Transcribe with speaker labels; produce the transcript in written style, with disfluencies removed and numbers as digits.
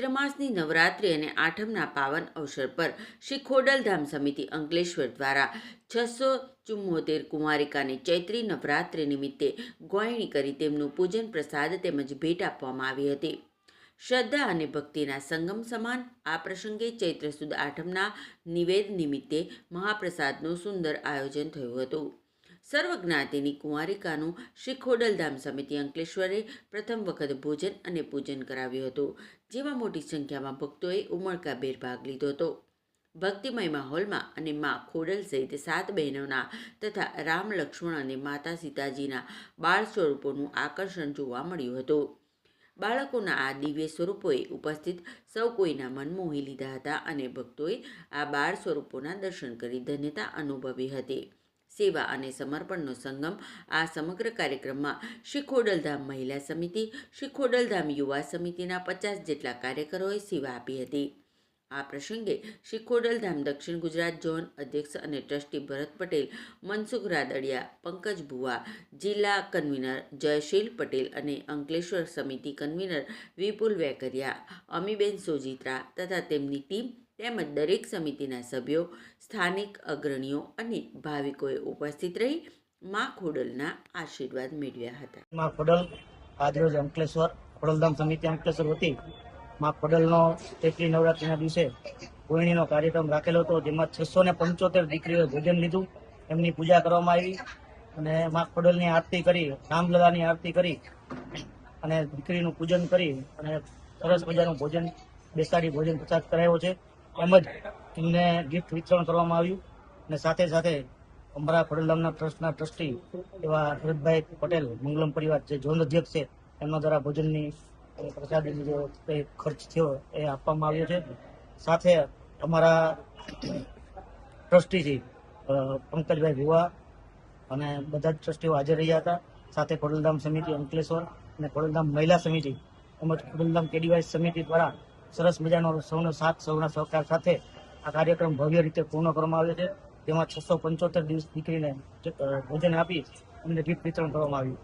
Speaker 1: ચૈત્ર માસની નવરાત્રિ અને આઠમના પાવન અવસર પર શ્રી ખોડલધામ સમિતિ અંકલેશ્વર દ્વારા 674 કુમારિકાને ચૈત્રી નવરાત્રિ નિમિત્તે ગોયણી કરી તેમનું પૂજન પ્રસાદ તેમજ ભેટ આપવામાં આવી હતી. શ્રદ્ધા અને ભક્તિના સંગમ સમાન આ પ્રસંગે ચૈત્ર સુદ આઠમના નિવેદ નિમિત્તે મહાપ્રસાદનું સુંદર આયોજન થયું હતું. સર્વજ્ઞાતિની કુંવારિકાનું શ્રી ખોડલધામ સમિતિ અંકલેશ્વરે પ્રથમ વખત ભોજન અને પૂજન કરાવ્યું હતું, જેમાં મોટી સંખ્યામાં ભક્તોએ ઉમળકાભેર ભાગ લીધો હતો. ભક્તિમય માહોલમાં અને મા ખોડલ સહિત 7 બહેનોના તથા રામ, લક્ષ્મણ અને માતા સીતાજીના બાળ સ્વરૂપોનું આકર્ષણ જોવા મળ્યું હતું. બાળકોના આ દિવ્ય સ્વરૂપોએ ઉપસ્થિત સૌ કોઈના મન મોહી લીધા હતા અને ભક્તોએ આ બાળ સ્વરૂપોના દર્શન કરી ધન્યતા અનુભવી હતી. સેવા અને સમર્પણનો સંગમ આ સમગ્ર કાર્યક્રમમાં શ્રી ખોડલધામ મહિલા સમિતિ, શ્રી ખોડલધામ યુવા સમિતિના 50 જેટલા કાર્યકરોએ સેવા આપી હતી. આ પ્રસંગે શ્રી ખોડલધામ દક્ષિણ ગુજરાત ઝોન અધ્યક્ષ અને ટ્રસ્ટી ભરત પટેલ, મનસુખ રાદડિયા, પંકજ ભુવા, જિલ્લા કન્વીનર જયશીલ પટેલ અને અંકલેશ્વર સમિતિ કન્વીનર વિપુલ વેકરિયા, અમીબેન સોજીત્રા તથા તેમની ટીમ તેમજ દરેક સમિતિના સભ્યો, સ્થાનિક અગ્રણીઓ અને ભાવિકોએ ઉપસ્થિત રહી મા ખોડલના આશીર્વાદ મેળવ્યા હતા.
Speaker 2: મા ખોડલ આજરોજ અંકલેશ્વર ખોડલધામ સમિતિ અંકલેશ્વર વતી મા ખોડલનો ચૈત્રી નવરાત્રિના દિવસે ગોયણીનો કાર્યક્રમ રાખેલો હતો, જેમાં 675 દીકરીઓએ ભોજન લીધું, એમની પૂજા કરવામાં આવી અને મા ખોડલની આરતી કરી, રામલલાની આરતી કરી અને દીકરીનું પૂજન કરી અને સરસ મજાનું ભોજન બેસાડી ભોજન પ્રસાદ કરાયો છે. તેમજ એમને ગિફ્ટ વિતરણ કરવામાં આવ્યું અને સાથે સાથે અમારા ખોડલધામના ટ્રસ્ટના ટ્રસ્ટી એવા ભરતભાઈ પટેલ, મંગલમ પરિવાર જે ઝોન અધ્યક્ષ છે, એમના દ્વારા ભોજનની પ્રસાદીની જે કંઈ ખર્ચ થયો એ આપવામાં આવ્યો છે. સાથે અમારા ટ્રસ્ટી છે પંકજભાઈ ભુવા અને બધા જ ટ્રસ્ટીઓ હાજર રહ્યા હતા. સાથે ખોડલધામ સમિતિ અંકલેશ્વર અને ખોડલધામ મહિલા સમિતિ તેમજ ખોડલધામ કેડીવાય સમિતિ દ્વારા સરસ મજાનો સૌનો સાથ, સૌના સહકાર સાથે આ કાર્યક્રમ ભવ્ય રીતે પૂર્ણ કરવામાં આવ્યો છે, જેમાં 675 દીકરીને ભોજન આપી અમને ગિફ્ટ વિતરણ કરવામાં આવ્યું.